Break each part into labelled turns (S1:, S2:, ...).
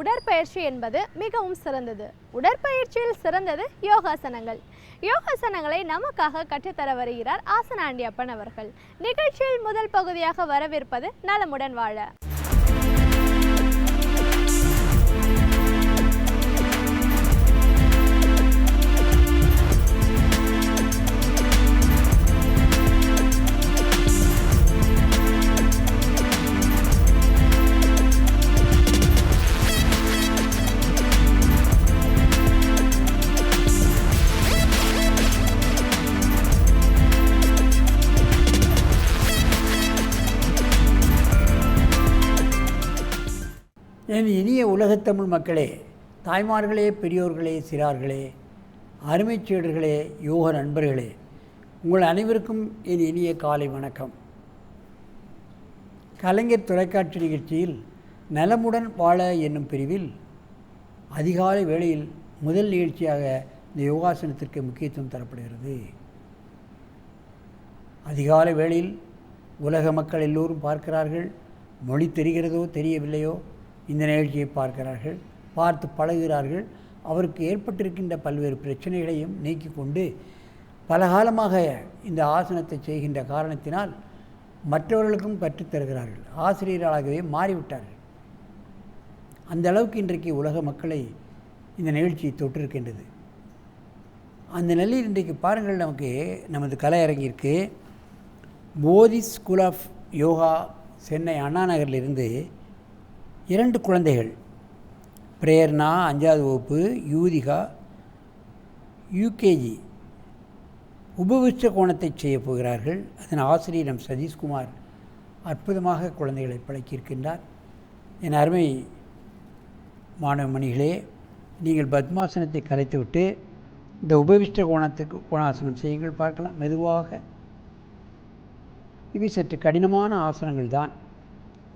S1: உடற்பயிற்சி என்பது மிகவும் சிறந்தது. உடற்பயிற்சியில் சிறந்தது யோகாசனங்கள். யோகாசனங்களை நமக்காக கற்றுத்தர வருகிறார் ஆசன ஆண்டியப்பன் அவர்கள். நிகழ்ச்சியில் முதல் பகுதியாக வரவிருப்பது நலமுடன் வாழ.
S2: என் இனிய உலகத்தமிழ் மக்களே, தாய்மார்களே, பெரியோர்களே, சிறார்களே, அருமைச் சீடர்களே, யோக நண்பர்களே, உங்கள் அனைவருக்கும் என் இனிய காலை வணக்கம். கலைஞர் தொலைக்காட்சி நிகழ்ச்சியில் நலமுடன் வாழ என்னும் பிரிவில் அதிகாலை வேளையில் முதல் நிகழ்ச்சியாக இந்த யோகாசனத்திற்கு முக்கியத்துவம் தரப்படுகிறது. அதிகாலை வேளையில் உலக மக்கள் எல்லோரும் பார்க்கிறார்கள். மொழி தெரிகிறதோ தெரியவில்லையோ இந்த நிகழ்ச்சியை பார்க்கிறார்கள், பார்த்து பழகுகிறார்கள். அவருக்கு ஏற்பட்டிருக்கின்ற பல்வேறு பிரச்சனைகளையும் நீக்கி கொண்டு பல காலமாக இந்த ஆசனத்தை செய்கின்ற காரணத்தினால் மற்றவர்களுக்கும் கற்றுத்தருகிறார்கள். ஆசிரியர்களாகவே மாறிவிட்டார்கள். அந்த அளவுக்கு இன்றைக்கு உலக மக்களை இந்த நிகழ்ச்சி தொற்றிருக்கின்றது. அந்த நிலையில் இன்றைக்கு பாருங்கள், நமது கலை அரங்கிற்கு போதி ஸ்கூல் ஆஃப் யோகா சென்னை அண்ணா நகரிலிருந்து 2 குழந்தைகள், பிரேர்னா 5வது வகுப்பு, யூதிகா யூகேஜி, உபவிஷ்ட கோணத்தை செய்ய போகிறார்கள். அதன் ஆசிரியர் சதீஷ்குமார் அற்புதமாக குழந்தைகளை பழக்கியிருக்கின்றார். என் அருமை மாணவ மணிகளே, நீங்கள் பத்மாசனத்தை கலைத்துவிட்டு இந்த உபவிஷ்ட கோணாசனம் செய்யுங்கள், பார்க்கலாம். மெதுவாக. இவை சற்று கடினமான ஆசனங்கள் தான்,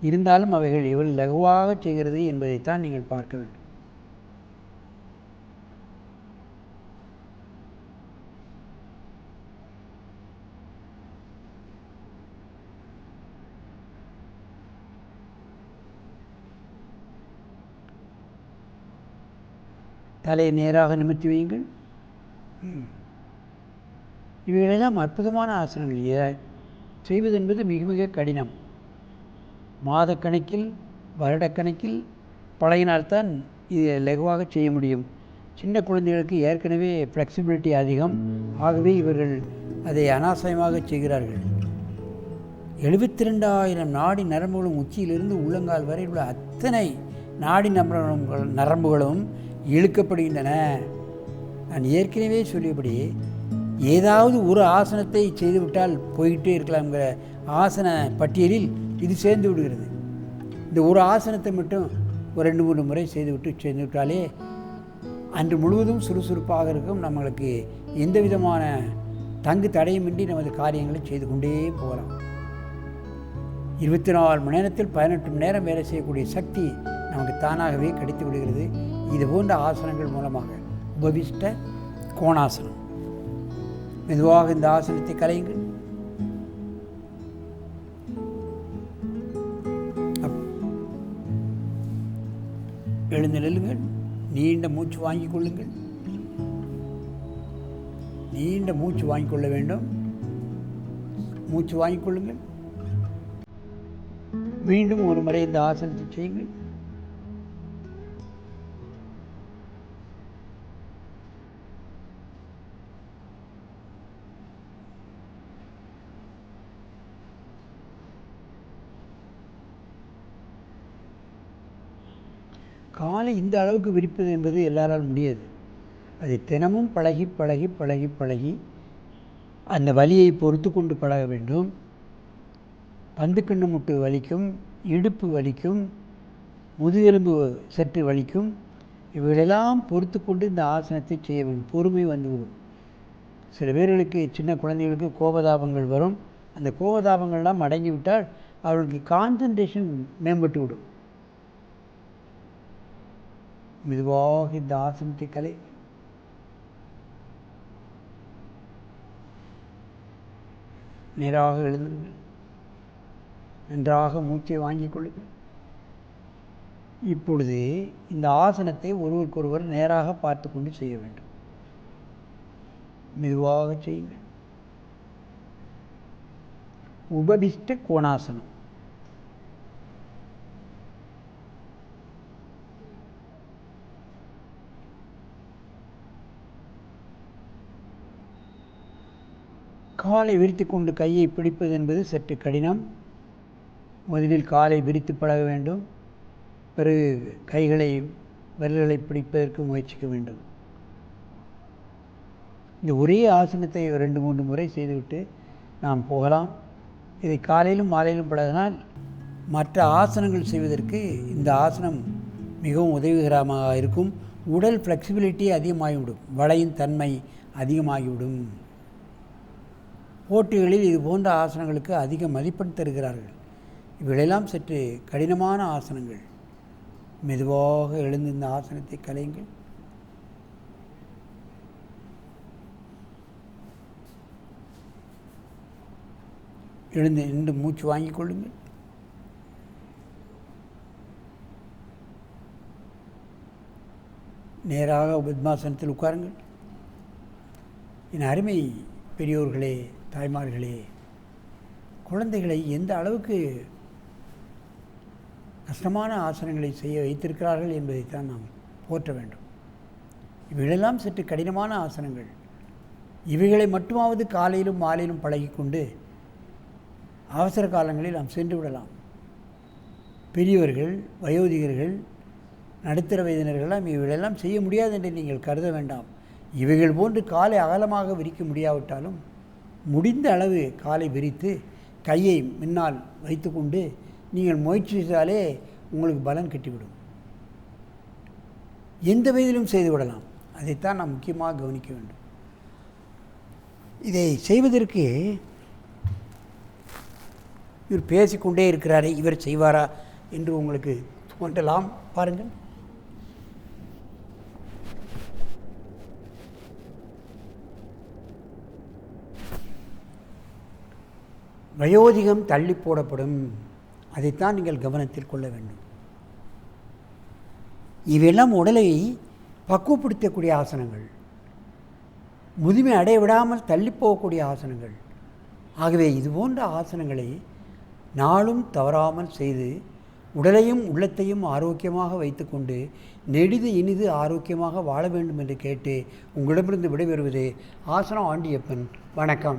S2: இருந்தாலும் அவைகள் எவ்வளவு லகுவாக செய்கிறது என்பதைத்தான் நீங்கள் பார்க்க வேண்டும். தலையை நேராக நிமிர்த்தி வையுங்கள். இவைகளெல்லாம் அற்புதமான ஆசனங்கள். செய்வது என்பது மிக மிக கடினம். மாதக்கணக்கில் வருடக்கணக்கில் பழகினால்தான் இது லகுவாக செய்ய முடியும். சின்ன குழந்தைகளுக்கு ஏற்கனவே ஃப்ளெக்சிபிலிட்டி அதிகம். ஆகவே இவர்கள் அதை அனாவசியமாக செய்கிறார்கள். 72,000 நாடி நரம்புகளும் உச்சியிலிருந்து உள்ளங்கால் வரை உள்ள அத்தனை நாடி நரம்புகளும் இழுக்கப்படுகின்றன. நான் ஏற்கனவே சொல்லியபடி ஏதாவது ஒரு ஆசனத்தை செய்துவிட்டால் போயிட்டே இருக்கலாம்ங்கிற ஆசன பட்டியலில் இது சேர்ந்து விடுகிறது. இந்த ஒரு ஆசனத்தை மட்டும் ஒரு 2-3 முறை செய்து விட்டாலே அன்று முழுவதும் சுறுசுறுப்பாக இருக்கும். நம்மளுக்கு எந்த விதமான தங்கு தடையுமின்றி நமது காரியங்களை செய்து கொண்டே போகலாம். 24 மணி நேரத்தில் 18 மணி நேரம் வேலை செய்யக்கூடிய சக்தி நமக்கு தானாகவே கிடைத்து விடுகிறது. இது போன்ற ஆசனங்கள் மூலமாக. உபவிஷ்ட கோணாசனம். மெதுவாக இந்த ஆசனத்தை கலையுங்கள். எழுந்து நில்லுங்கள். நீண்ட மூச்சு வாங்கிக் கொள்ளுங்கள். நீண்ட மூச்சு வாங்கிக் கொள்ள வேண்டும். மூச்சு வாங்கிக் கொள்ளுங்கள். மீண்டும் ஒரு முறை இந்த ஆசனத்தை செய்யுங்கள். காலை இந்த அளவுக்கு விரிப்பது என்பது எல்லாராலும் முடியாது. அதை தினமும் பழகி பழகி பழகி பழகி அந்த வலியை பொறுத்து கொண்டு பழக வேண்டும். பந்துக்கண்ணு முட்டு வலிக்கும், இடுப்பு வலிக்கும், முதுகெலும்பு சற்று வலிக்கும். இவைகளெல்லாம் பொறுத்து கொண்டு இந்த ஆசனத்தை செய்ய வேண்டும். பொறுமை வந்துவிடும். சில பேர்களுக்கு, சின்ன குழந்தைகளுக்கு கோபதாபங்கள் வரும். அந்த கோபதாபங்கள்லாம் அடங்கிவிட்டால் அவர்களுக்கு கான்சன்ட்ரேஷன் மேம்பட்டு விடும். மெதுவாக இந்த ஆசனத்தை கலை. நேராக எழுந்துங்கள். நன்றாக மூச்சை வாங்கிக் கொள்ளுங்கள். இப்பொழுது இந்த ஆசனத்தை ஒருவருக்கொருவர் நேராக பார்த்து கொண்டு செய்ய வேண்டும். மெதுவாக செய்யுங்கள். உபபிஷ்ட கோணாசனம். காலை விரித்து கொண்டு கையை பிடிப்பது என்பது சற்று கடினம். முதலில் காலை விரித்து பழக வேண்டும். பிறகு விரல்களை பிடிப்பதற்கு முயற்சிக்க வேண்டும். இந்த ஒரே ஆசனத்தை 2-3 முறை செய்துவிட்டு நாம் போகலாம். இதை காலையிலும் மாலையிலும் பழகினால் மற்ற ஆசனங்கள் செய்வதற்கு இந்த ஆசனம் மிகவும் உதவிகரமாக இருக்கும். உடல் ஃப்ளெக்சிபிலிட்டி அதிகமாகிவிடும். வளையின் தன்மை அதிகமாகிவிடும். போட்டிகளில் இது போன்ற ஆசனங்களுக்கு அதிக மதிப்பெண் தருகிறார்கள். இவைகளெல்லாம் சற்று கடினமான ஆசனங்கள். மெதுவாக எழுந்து இந்த ஆசனத்தை கலையுங்கள். எழுந்து நின்று மூச்சு வாங்கிக் கொள்ளுங்கள். நேராக பத்மாசனத்தில் உட்காருங்கள். என் அருமை பெரியோர்களே, தாய்மார்களே, குழந்தைகளை எந்த அளவுக்கு கஷ்டமான ஆசனங்களை செய்ய வைத்திருக்கிறார்கள் என்பதைத்தான் நாம் போற்ற வேண்டும். இவைகளெல்லாம் சற்று கடினமான ஆசனங்கள். இவைகளை மட்டுமாவது காலையிலும் மாலையிலும் பழகிக்கொண்டு அவசர காலங்களில் நாம் சென்று விடலாம். பெரியவர்கள், வயோதிகர்கள், நடுத்தர வயதினர்களெல்லாம் இவைகளெல்லாம் செய்ய முடியாது என்று நீங்கள் கருத வேண்டாம். இவைகள் போன்று காலை அகலமாக விரிக்க முடியாவிட்டாலும் முடிந்த அளவு காலை விரித்து கையை முன்னால் வைத்துக்கொண்டு நீங்கள் முயற்சி செய்தாலே உங்களுக்கு பலன் கட்டிவிடும். எந்த வயதிலும் செய்து விடலாம். அதைத்தான் நாம் முக்கியமாக கவனிக்க வேண்டும். இதை செய்வதற்கு இவர் பேசிக்கொண்டே இருக்கிறாரே, இவர் செய்வாரா என்று உங்களுக்கு தோன்றலாம். பாருங்கள். வயோதிகம் தள்ளி போடப்படும். அதைத்தான் நீங்கள் கவனத்தில் கொள்ள வேண்டும். இவையெல்லாம் உடலை பக்குவப்படுத்தக்கூடிய ஆசனங்கள், முதுமை அடைய விடாமல் தள்ளி போகக்கூடிய ஆசனங்கள். ஆகவே இதுபோன்ற ஆசனங்களை நாளும் தவறாமல் செய்து உடலையும் உள்ளத்தையும் ஆரோக்கியமாக வைத்துக்கொண்டு நெடிது இனிது ஆரோக்கியமாக வாழ வேண்டும் என்று கேட்டு உங்களிடமிருந்து விடைபெறுவது ஆசனம் ஆண்டியப்பன். வணக்கம்.